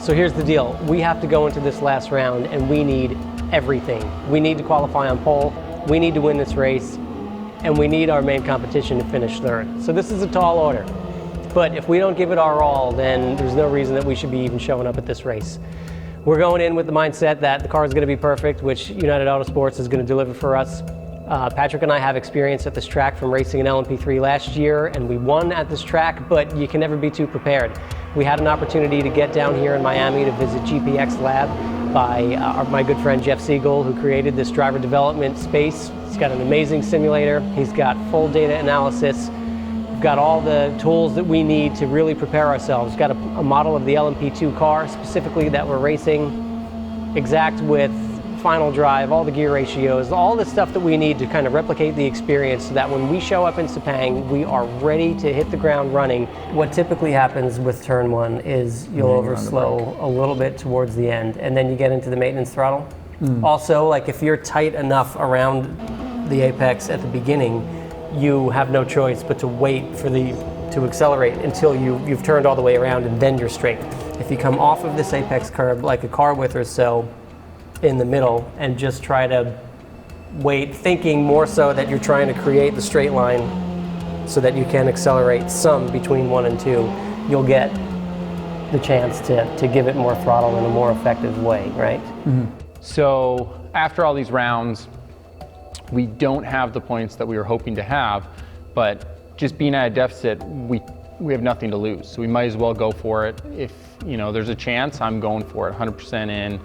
So here's the deal. We have to go into this last round and we need everything. We need to qualify on pole, we need to win this race, and we need our main competition to finish third. So this is a tall order. But if we don't give it our all, then there's no reason that we should be even showing up at this race. We're going in with the mindset that the car is going to be perfect, which United Autosports is going to deliver for us. Patrick and I have experience at this track from racing in LMP3 last year, and we won at this track, but you can never be too prepared. We had an opportunity to get down here in Miami to visit GPX Lab by my good friend Jeff Siegel, who created this driver development space. He's got an amazing simulator. He's got full data analysis. We've got all the tools that we need to really prepare ourselves. We've got a model of the LMP2 car specifically that we're racing, exact with final drive, all the gear ratios, all the stuff that we need to kind of replicate the experience so that when we show up in Sepang, we are ready to hit the ground running. What typically happens with turn one is you'll overslow a little bit towards the end, and then you get into the maintenance throttle. Also, like if you're tight enough around the apex at the beginning, you have no choice but to wait for to accelerate until you've turned all the way around and then you're straight. If you come off of this apex curb like a car width or so, in the middle and just try to wait, thinking more so that you're trying to create the straight line so that you can accelerate some between 1 and 2, you'll get the chance to give it more throttle in a more effective way, right? So after all these rounds, we don't have the points that we were hoping to have, but just being at a deficit, we have nothing to lose. So we might as well go for it. If there's a chance, I'm going for it, 100% in.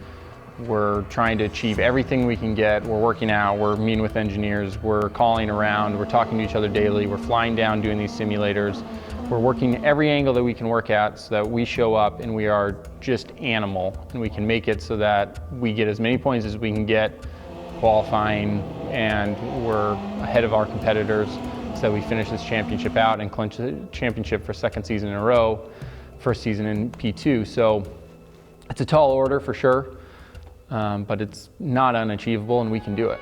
We're trying to achieve everything we can get. We're working out, we're meeting with engineers, we're calling around, we're talking to each other daily, we're flying down doing these simulators. We're working every angle that we can work at so that we show up and we are just animal and we can make it so that we get as many points as we can get qualifying and we're ahead of our competitors so that we finish this championship out and clinch the championship for second season in a row, first season in P2. So it's a tall order for sure. But it's not unachievable and we can do it.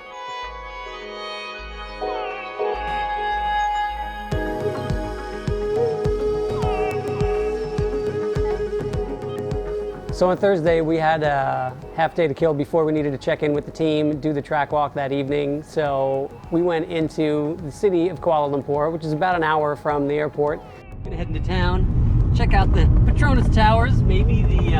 So on Thursday we had a half day to kill before we needed to check in with the team, do the track walk that evening. So we went into the city of Kuala Lumpur, which is about an hour from the airport. Gonna head into town, check out the Petronas Towers, maybe the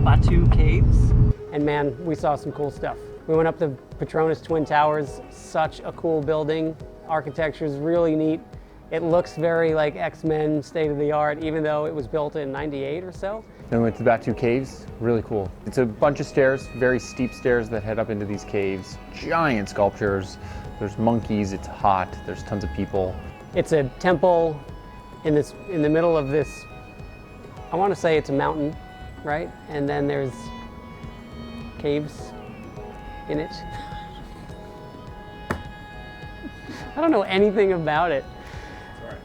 Batu Caves. And man, we saw some cool stuff. We went up the Petronas Twin Towers, such a cool building. Architecture is really neat. It looks very like X-Men state of the art, even though it was built in '98 or so. Then we went to the Batu Caves, really cool. It's a bunch of stairs, very steep stairs that head up into these caves. Giant sculptures, there's monkeys, it's hot, there's tons of people. It's a temple in the middle of this, I want to say it's a mountain, right? And then there's caves in it. I don't know anything about it. Sorry.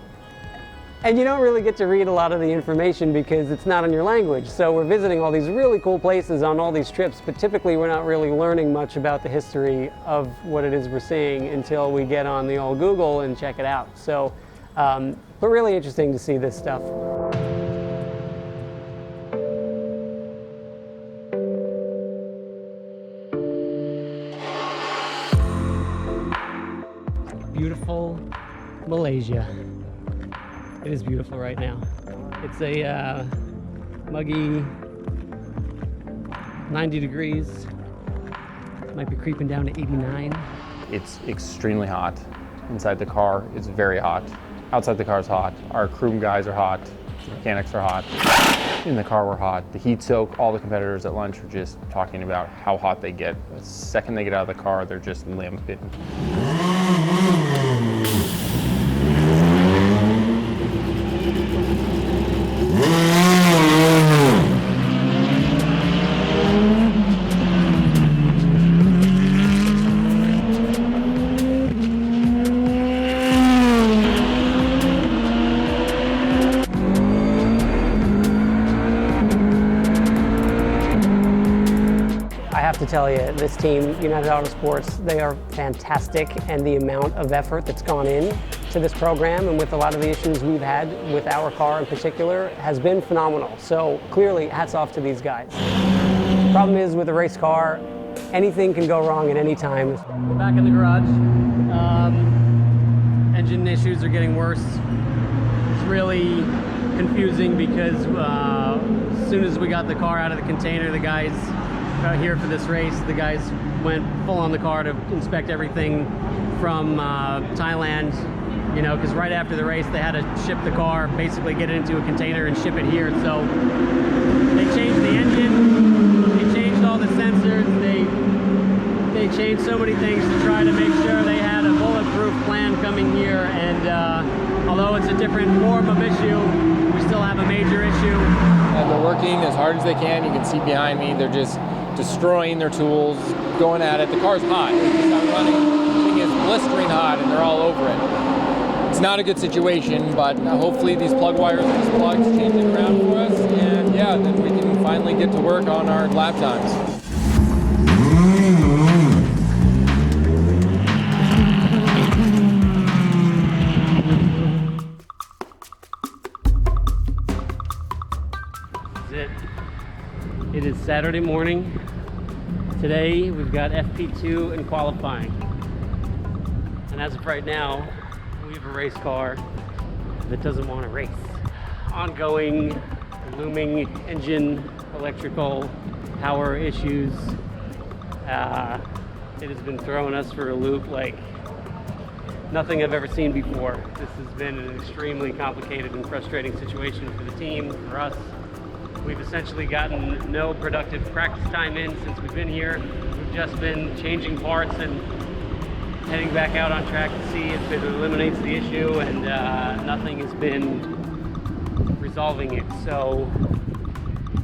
And you don't really get to read a lot of the information because it's not in your language. So we're visiting all these really cool places on all these trips, but typically we're not really learning much about the history of what it is we're seeing until we get on the old Google and check it out. So, but really interesting to see this stuff. Beautiful Malaysia. It is beautiful right now. It's a muggy 90 degrees. Might be creeping down to 89. It's extremely hot. Inside the car, it's very hot. Outside the car is hot. Our crew guys are hot. The mechanics are hot. In the car, we're hot. The heat soak, all the competitors at lunch are just talking about how hot they get. The second they get out of the car, they're just limping. To tell you, this team, United Autosports, they are fantastic, and the amount of effort that's gone in to this program and with a lot of the issues we've had with our car in particular has been phenomenal. So clearly, hats off to these guys. The problem is with a race car, anything can go wrong at any time. We're back in the garage. Engine issues are getting worse. It's really confusing because as soon as we got the car out of the container, the guys out here for this race, the guys went full on the car to inspect everything from Thailand, you know, because right after the race they had to ship the car, basically get it into a container and ship it here. So they changed the engine, they changed all the sensors, they changed so many things to try to make sure they had a bulletproof plan coming here. And although it's a different form of issue, we still have a major issue. And they're working as hard as they can. You can see behind me, they're just destroying their tools, going at it. The car's hot. It's not running. The thing is blistering hot, and they're all over it. It's not a good situation, but hopefully these plug wires and these plugs change it around for us, and yeah, then we can finally get to work on our lap times. It is Saturday morning. Today we've got FP2 and qualifying. And as of right now, we have a race car that doesn't want to race. Ongoing, looming engine, electrical, power issues. It has been throwing us for a loop like nothing I've ever seen before. This has been an extremely complicated and frustrating situation for the team, for us. We've essentially gotten no productive practice time in since we've been here. We've just been changing parts and heading back out on track to see if it eliminates the issue, and nothing has been resolving it. So,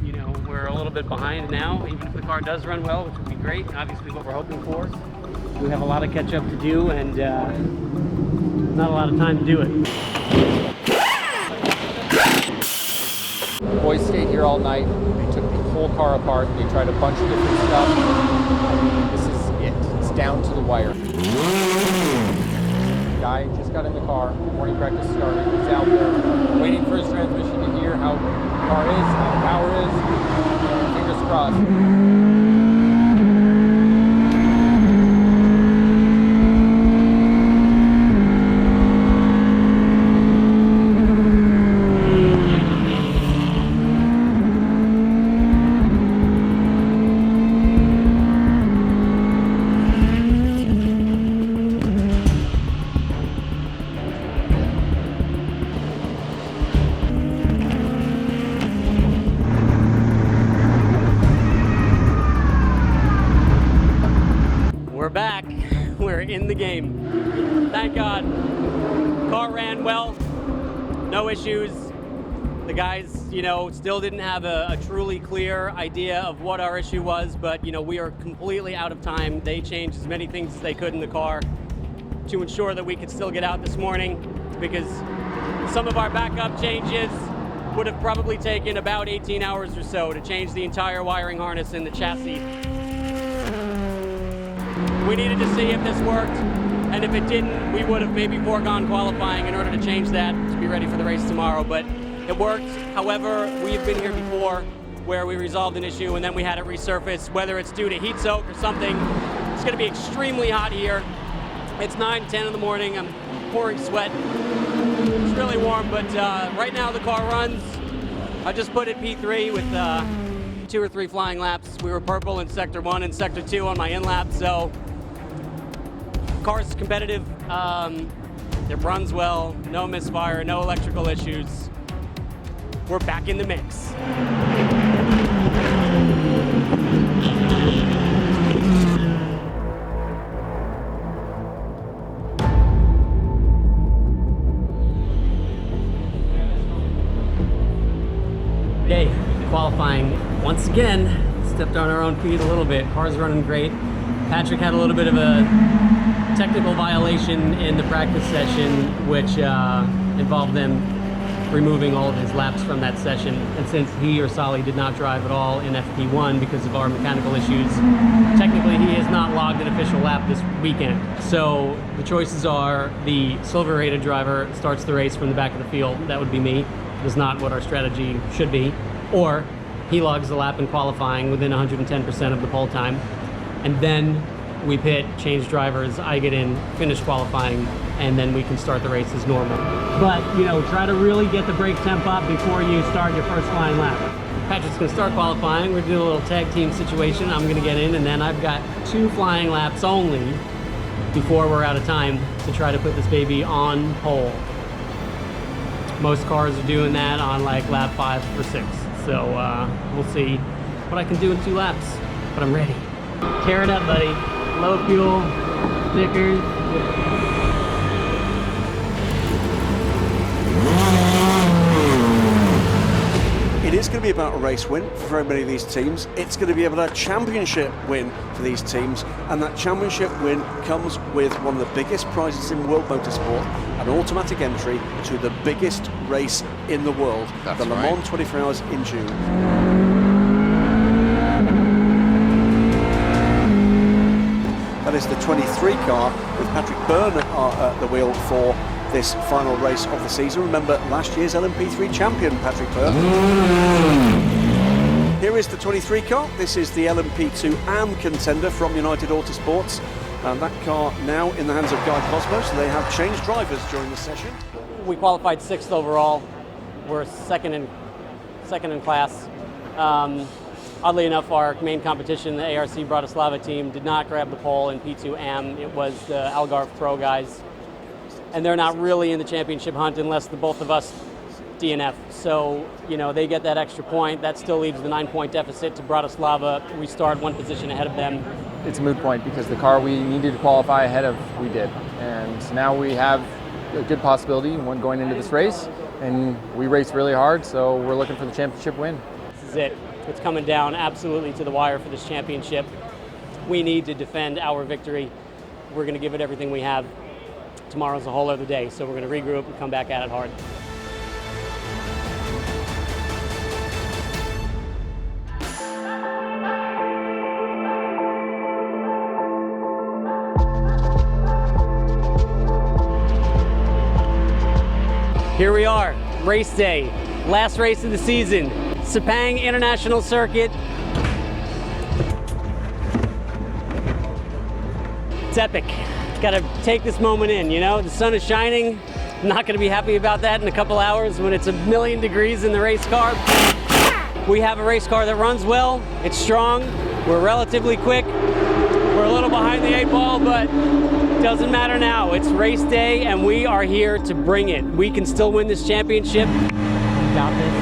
you know, we're a little bit behind now, even if the car does run well, which would be great, obviously what we're hoping for. We have a lot of catch up to do, and not a lot of time to do it. The boys stayed here all night. They took the whole car apart. They tried a bunch of different stuff. I mean, this is it. It's down to the wire. The guy just got in the car. Morning practice started. He's out there waiting for his transmission to hear how the car is, how the power is. Fingers crossed. We're back. We're in the game. Thank God. Car ran well. No issues. The guys, you know, still didn't have a truly clear idea of what our issue was, but, you know, we are completely out of time. They changed as many things as they could in the car to ensure that we could still get out this morning, because some of our backup changes would have probably taken about 18 hours or so to change the entire wiring harness in the chassis. We needed to see if this worked, and if it didn't, we would have maybe foregone qualifying in order to change that to be ready for the race tomorrow, but it worked. However, we've been here before where we resolved an issue and then we had it resurface, whether it's due to heat soak or something. It's gonna be extremely hot here. It's 9:10 in the morning, I'm pouring sweat. It's really warm, but right now the car runs. I just put it P3 with 2 or 3 flying laps. We were purple in Sector 1 and Sector 2 on my in-lap, so car's competitive. It runs well, no misfire, no electrical issues. We're back in the mix. Okay, qualifying once again. Stepped on our own feet a little bit. Car's running great. Patrick had a little bit of a technical violation in the practice session, which involved them removing all of his laps from that session. And since he or Solly did not drive at all in FP1 because of our mechanical issues, technically he has not logged an official lap this weekend. So the choices are the silver rated driver starts the race from the back of the field. That would be me. That's not what our strategy should be. Or he logs the lap in qualifying within 110% of the pole time. And then we pit, change drivers, I get in, finish qualifying, and then we can start the race as normal. But, you know, try to really get the brake temp up before you start your first flying lap. Patrick's gonna start qualifying. We're doing a little tag team situation. I'm gonna get in, and then I've got 2 flying laps only before we're out of time to try to put this baby on pole. Most cars are doing that on like lap 5 or 6. So we'll see what I can do in 2 laps, but I'm ready. Tear it up, buddy. Low fuel, stickers. It is going to be about a race win for very many of these teams. It's going to be about a championship win for these teams, and that championship win comes with one of the biggest prizes in world motorsport, an automatic entry to the biggest race in the world, the Le Mans 24 Hours in June. That is the 23 car with Patrick Byrne at the wheel for this final race of the season. Remember last year's LMP3 champion, Patrick Byrne. Here is the 23 car. This is the LMP2 AM contender from United Autosports. And that car now in the hands of Guy Cosmo, so they have changed drivers during the session. We qualified 6th overall. We're second in class. Oddly enough, our main competition, the ARC Bratislava team, did not grab the pole in P2 AM. It was the Algarve Pro guys. And they're not really in the championship hunt unless the both of us DNF. So, you know, they get that extra point. That still leaves the 9-point deficit to Bratislava. We start 1 position ahead of them. It's a moot point because the car we needed to qualify ahead of, we did. And now we have a good possibility when going into this race, and we raced really hard, so we're looking for the championship win. This is it. It's coming down absolutely to the wire for this championship. We need to defend our victory. We're going to give it everything we have. Tomorrow's a whole other day, so we're going to regroup and come back at it hard. Here we are, race day, last race of the season, Sepang International Circuit. It's epic. Got to take this moment in, you know? The sun is shining. I'm not going to be happy about that in a couple hours when it's 1,000,000 degrees in the race car. We have a race car that runs well. It's strong. We're relatively quick. We're a little behind the 8 ball, but it doesn't matter now. It's race day, and we are here to bring it. We can still win this championship. You got this.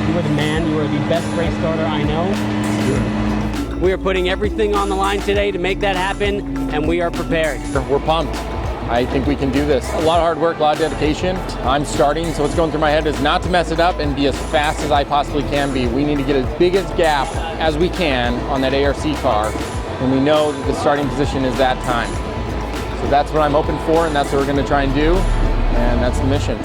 You are the man. You are the best race starter I know. We are putting everything on the line today to make that happen, and we are prepared. We're pumped. I think we can do this. A lot of hard work, a lot of dedication. I'm starting, so what's going through my head is not to mess it up and be as fast as I possibly can be. We need to get as big a gap as we can on that ARC car, and we know that the starting position is that time. So that's what I'm hoping for, and that's what we're going to try and do, and that's the mission.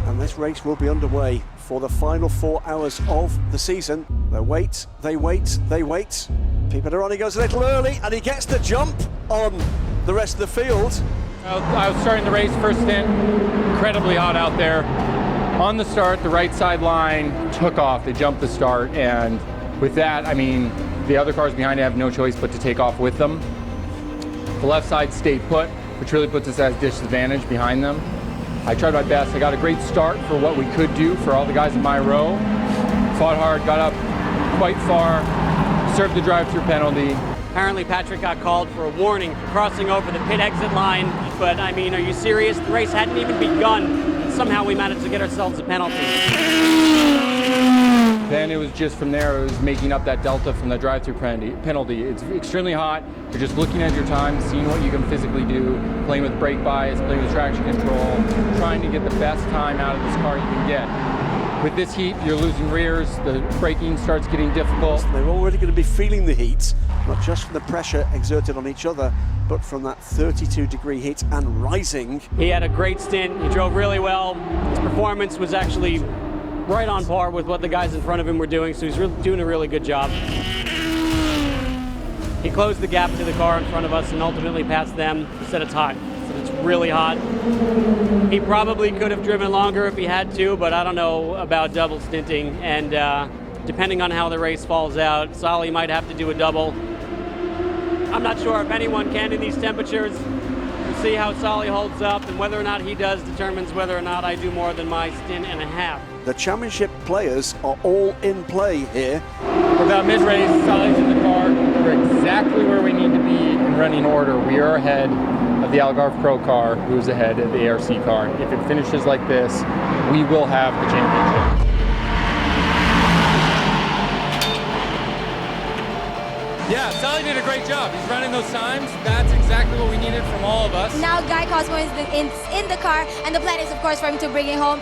And this race will be underway for the final 4 hours of the season. They wait, they wait, they wait. Pipo Derani goes a little early, and he gets the jump on the rest of the field. I was starting the race first stint, incredibly hot out there. On the start, the right side line took off, they jumped the start, and with that, I mean, the other cars behind it have no choice but to take off with them. The left side stayed put, which really puts us at a disadvantage behind them. I tried my best. I got a great start for what we could do for all the guys in my row. Fought hard, got up quite far, served the drive-through penalty. Apparently Patrick got called for a warning for crossing over the pit exit line, but I mean, are you serious? The race hadn't even begun. Somehow we managed to get ourselves a penalty. Then it was just from there, it was making up that delta from the drive-through penalty. It's extremely hot. You're just looking at your time, seeing what you can physically do, playing with brake bias, playing with traction control, trying to get the best time out of this car you can get. With this heat, you're losing rears, the braking starts getting difficult. They're already going to be feeling the heat, not just from the pressure exerted on each other, but from that 32-degree heat and rising. He had a great stint. He drove really well. His performance was actually right on par with what the guys in front of him were doing, so he's doing a really good job. He closed the gap to the car in front of us and ultimately passed them. He said it's hot. He said it's really hot. He probably could have driven longer if he had to, but I don't know about double stinting. And depending on how the race falls out, Solly might have to do a double. I'm not sure if anyone can in these temperatures. We'll see how Solly holds up, and whether or not he does determines whether or not I do more than my stint and a half. The championship players are all in play here. For about mid-race, Solly's in the car. We're exactly where we need to be in running order. We are ahead of the Algarve Pro car, who's ahead of the ARC car. If it finishes like this, we will have the championship. Yeah, Solly did a great job. He's running those times. That's exactly what we needed from all of us. Now Guy Cosmo is in the car, and the plan is, of course, for him to bring it home.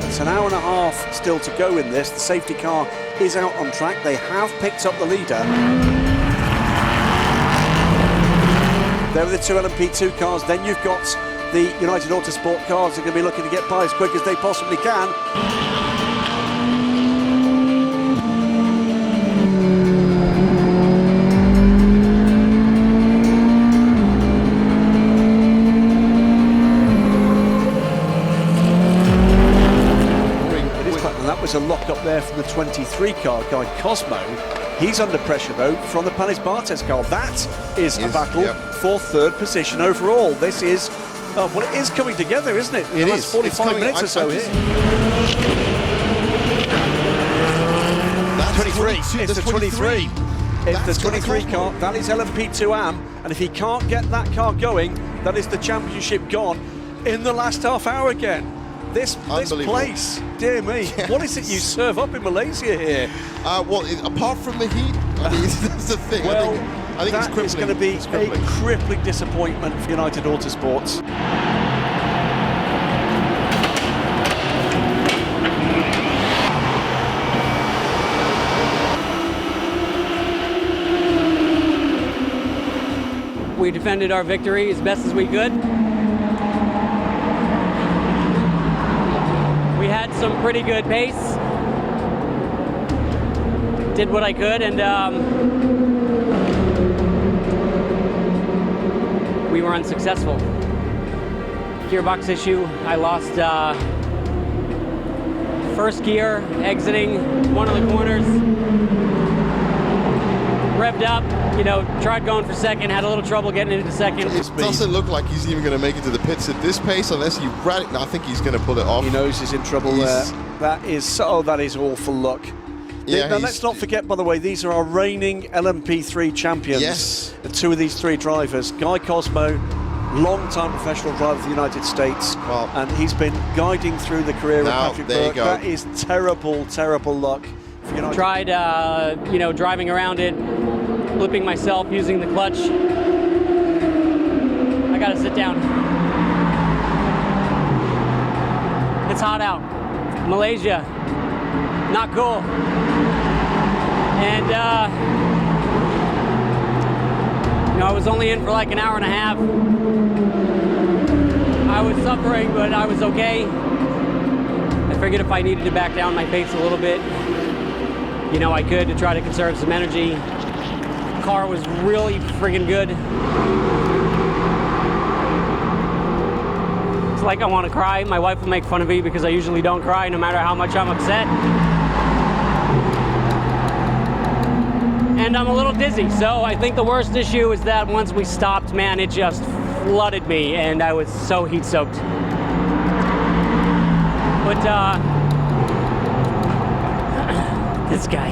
It's an hour and a half still to go in this. The safety car is out on track. They have picked up the leader. There are the two LMP2 cars. Then you've got the United Autosport cars that are going to be looking to get by as quick as they possibly can. A lock up there from the 23 car, Guy Cosmo. He's under pressure though from the Panis Bartes car. That is a battle for third position overall. This is, well, it is coming together, isn't it? It is. 45 minutes or so here. That's 23. It's the 23. It's the 23 car. That is LMP2 AM. And if he can't get that car going, that is the championship gone in the last half hour again. This place, dear me, what is it you serve up in Malaysia here? Well, apart from the heat, I mean, that's the thing. Well, I think that is going to be a crippling disappointment for United Autosports. We defended our victory as best as we could. We had some pretty good pace. Did what I could, and we were unsuccessful. Gearbox issue. I lost first gear, exiting one of the corners. Revved up, tried going for second, had a little trouble getting into second. It doesn't look like he's even going to make it to the pits at this pace unless he I think he's going to pull it off. He knows he's in trouble there. That is awful luck. Yeah, now let's not forget, by the way, these are our reigning LMP3 champions. Yes. The two of these three drivers. Guy Cosmo, long-time professional driver of the United States, and he's been guiding through the career of Patrick Burke. That is terrible, terrible luck for United. Tried, driving around it, flipping myself, using the clutch. I gotta sit down. It's hot out. Malaysia, not cool. And I was only in for like an hour and a half. I was suffering, but I was okay. I figured if I needed to back down my pace a little bit, I could, to try to conserve some energy. The car was really friggin' good. It's like I want to cry. My wife will make fun of me because I usually don't cry no matter how much I'm upset. And I'm a little dizzy, so I think the worst issue is that once we stopped, man, it just flooded me and I was so heat soaked. But this guy.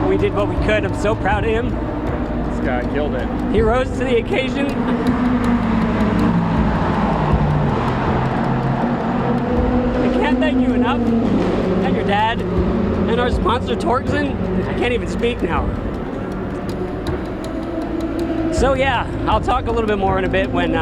We did what we could. I'm so proud of him. This guy killed it. He rose to the occasion. I can't thank you enough. And your dad. And our sponsor, Torxen. I can't even speak now. So yeah, I'll talk a little bit more in a bit when